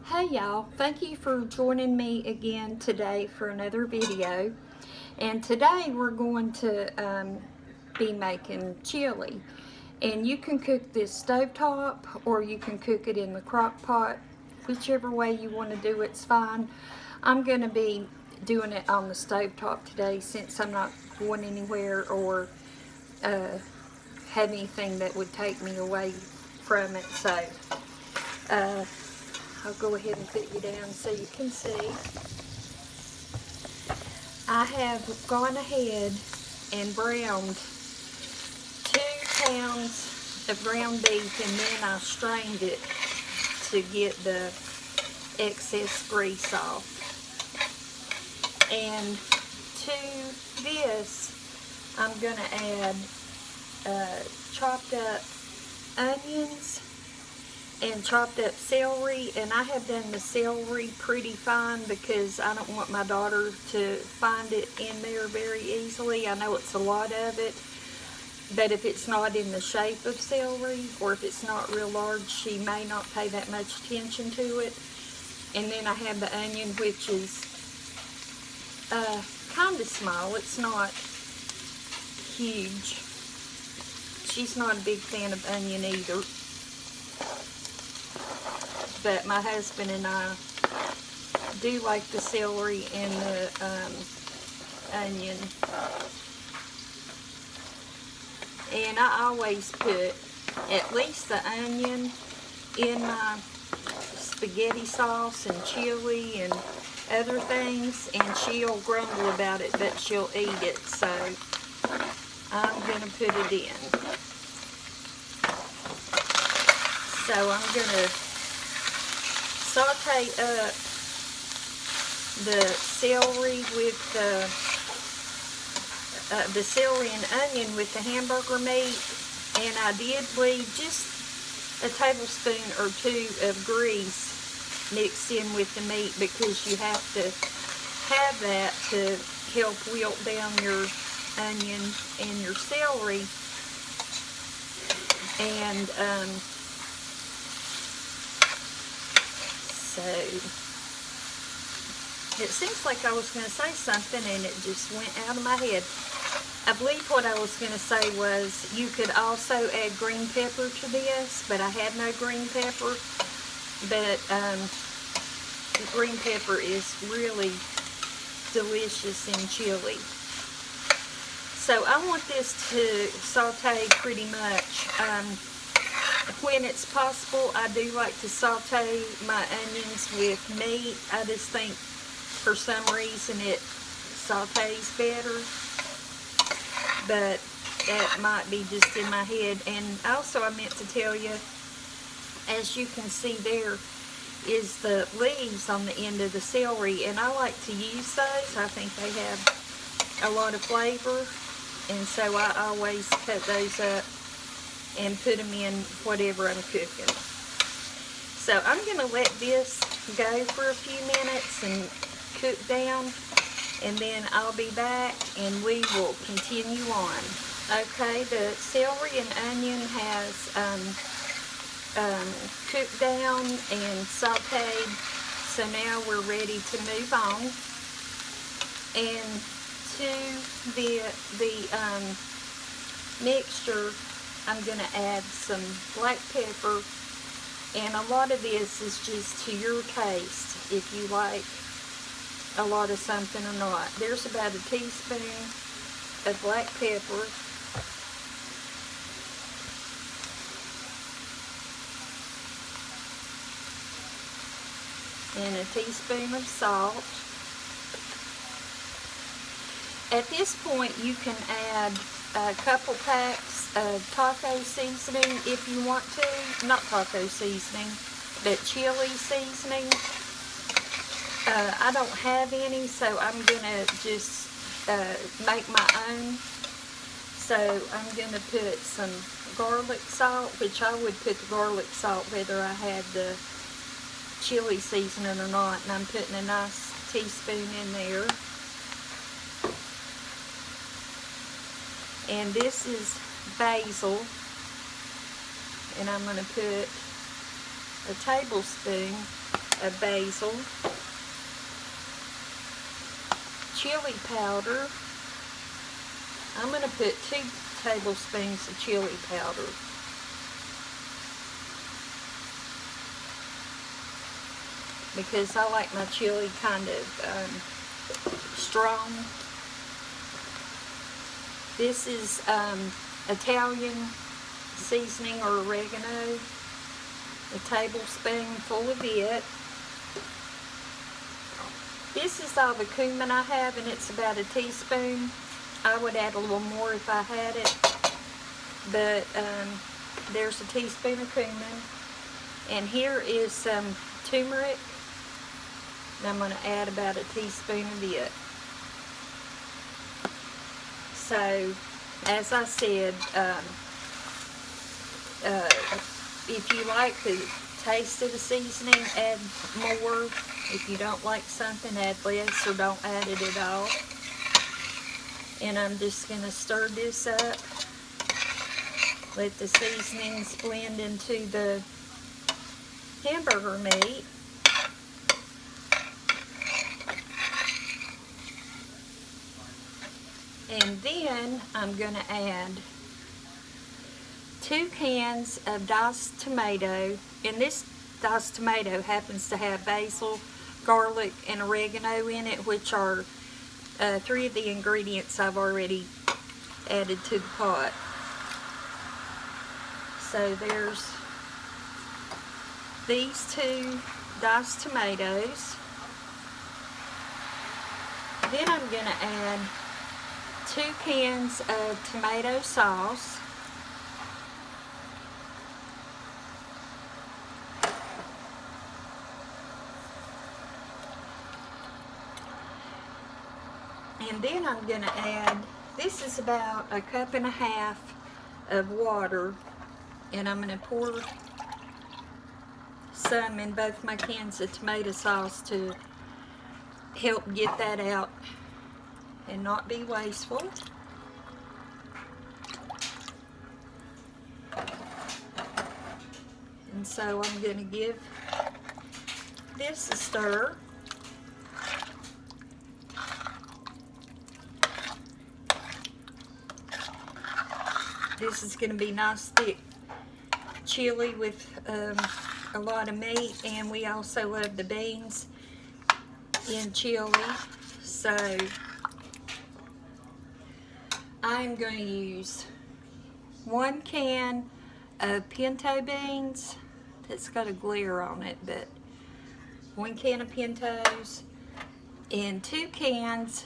Hey y'all, thank you for joining me again today for another video. And today we're going to be making chili. And you can cook this stovetop or you can cook it in the crock pot. Whichever way you want to do it's fine. I'm going to be doing it on the stovetop today since I'm not going anywhere or have anything that would take me away from it. So I'll go ahead and put you down so you can see. I have gone ahead and browned 2 pounds of ground beef, and then I strained it to get the excess grease off. And to this, I'm going to add chopped up onions and chopped up celery, and I have done the celery pretty fine because I don't want my daughter to find it in there very easily. I know it's a lot of it, but if it's not in the shape of celery or if it's not real large, she may not pay that much attention to it. And then I have the onion, which is kind of small. It's not huge. She's not a big fan of onion either. But my husband and I do like the celery and the onion. And I always put at least the onion in my spaghetti sauce and chili and other things, and she'll grumble about it, but she'll eat it, so I'm going to put it in. So I'm going to saute up the celery with the celery and onion with the hamburger meat, and I did leave just a tablespoon or 2 of grease mixed in with the meat because you have to have that to help wilt down your onion and your celery. And so it seems like I was going to say something and it just went out of my head. I believe what I was going to say was you could also add green pepper to this, but I had no green pepper. But green pepper is really delicious in chili. So I want this to saute pretty much. When it's possible, I do like to saute my onions with meat. I just think for some reason it sautés better, but that might be just in my head. And also I meant to tell you, as you can see there is the leaves on the end of the celery, and I like to use those. I think they have a lot of flavor, and so I always cut those up and put them in whatever I'm cooking. So I'm going to let this go for a few minutes and cook down, and then I'll be back and we will continue on. Okay, the celery and onion has cooked down and sauteed, so now we're ready to move on. And to the mixture, I'm going to add some black pepper, and a lot of this is just to your taste, if you like a lot of something or not. There's about a teaspoon of black pepper, and a teaspoon of salt. At this point you can add a couple packs of taco seasoning if you want to. Not taco seasoning, but chili seasoning. I don't have any, so I'm going to just make my own. So I'm going to put some garlic salt, which I would put the garlic salt whether I had the chili seasoning or not, and I'm putting a nice teaspoon in there. And this is basil, and I'm going to put a tablespoon of basil, chili powder. I'm going to put 2 tablespoons of chili powder. Because I like my chili kind of strong. This is Italian seasoning or oregano, a tablespoonful of it. This is all the cumin I have, and it's about a teaspoon. I would add a little more if I had it, but there's a teaspoon of cumin. And here is some turmeric, and I'm going to add about a teaspoon of it. So, as I said, if you like the taste of the seasoning, add more. If you don't like something, add less or don't add it at all. And I'm just going to stir this up. Let the seasonings blend into the hamburger meat. And then I'm going to add 2 cans of diced tomato. And this diced tomato happens to have basil, garlic, and oregano in it, which are 3 of the ingredients I've already added to the pot. So there's these 2 diced tomatoes. Then I'm going to add 2 cans of tomato sauce. And then I'm going to add, this is about 1.5 cups of water, and I'm going to pour some in both my cans of tomato sauce to help get that out and not be wasteful. And so I'm going to give this a stir. This is going to be nice thick chili with a lot of meat, and we also love the beans in chili. So I'm going to use 1 can of pinto beans. That's got a glare on it, but 1 can of pintos and 2 cans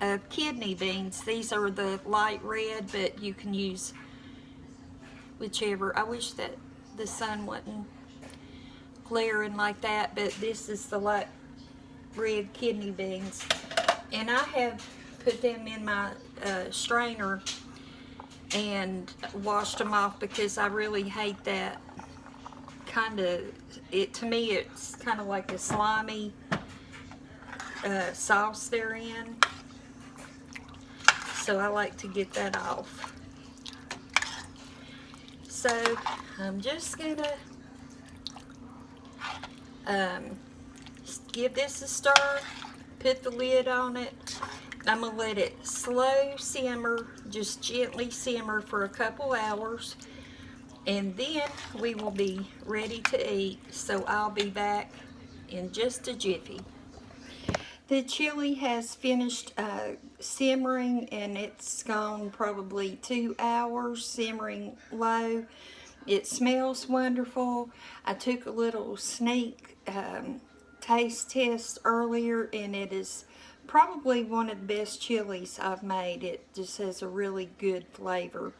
of kidney beans. These are the light red, but you can use whichever. I wish that the sun wasn't glaring like that, but this is the light red kidney beans. And I have put them in my strainer and washed them off because I really hate that kind of, to me it's kind of like a slimy sauce they're in. So I like to get that off. So I'm just gonna give this a stir, put the lid on it. I'm gonna let it slow simmer, just gently simmer for a couple hours, and then we will be ready to eat. So I'll be back in just a jiffy. The chili has finished simmering, and it's gone probably 2 hours, simmering low. It smells wonderful. I took a little sneak taste test earlier, and it is probably one of the best chilies I've made. It just has a really good flavor.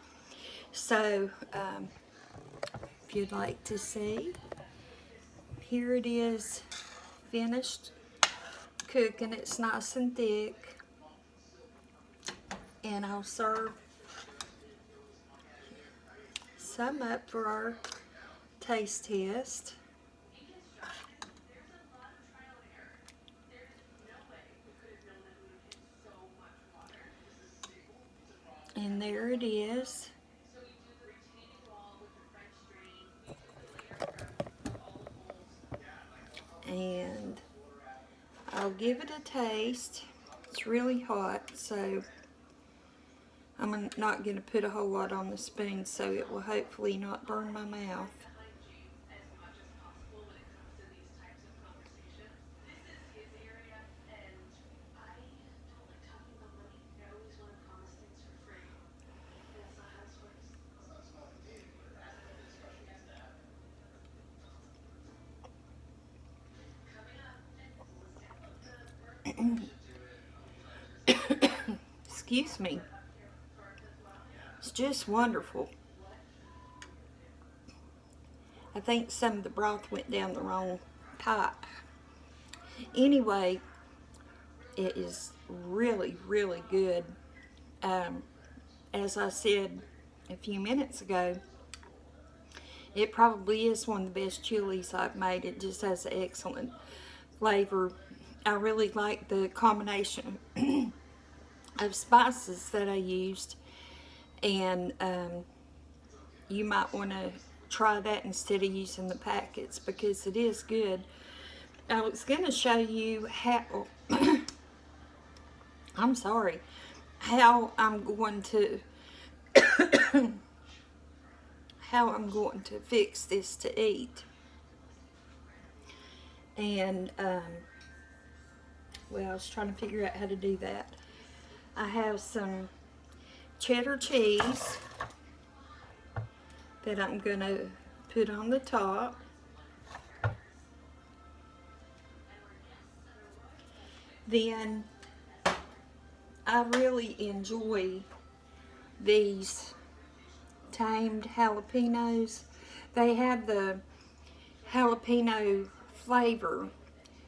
So, if you'd like to see, here it is, finished cooking. It's nice and thick, and I'll serve some up for our taste test. And there it is. and I'll give it a taste. It's really hot, so I'm not going to put a whole lot on the spoon, so it will hopefully not burn my mouth. Excuse me. It's just wonderful. I think some of the broth went down the wrong pipe. Anyway, it is really, really good. As I said a few minutes ago, it probably is one of the best chilies I've made. It just has an excellent flavor. I really like the combination of spices that I used, and you might want to try that instead of using the packets, because it is good. I was going to show you how I'm sorry, how I'm going to fix this to eat. And well, I was trying to figure out how to do that. I have some cheddar cheese that I'm going to put on the top. Then I really enjoy these tamed jalapenos. They have the jalapeno flavor,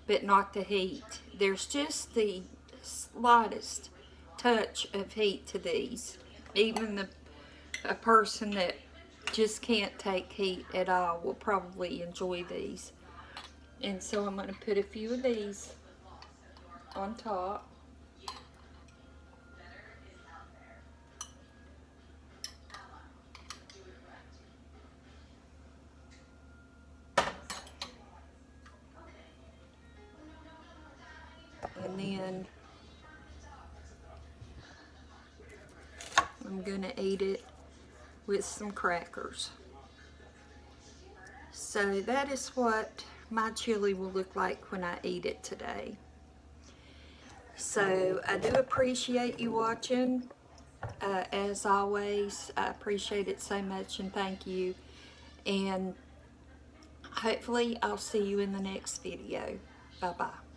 but not the heat. There's just the slightest touch of heat to these. Even a person that just can't take heat at all will probably enjoy these. And so I'm going to put a few of these on top. And then I'm going to eat it with some crackers. So that is what my chili will look like when I eat it today. So I do appreciate you watching. As always, I appreciate it so much, and thank you. And hopefully I'll see you in the next video. Bye-bye.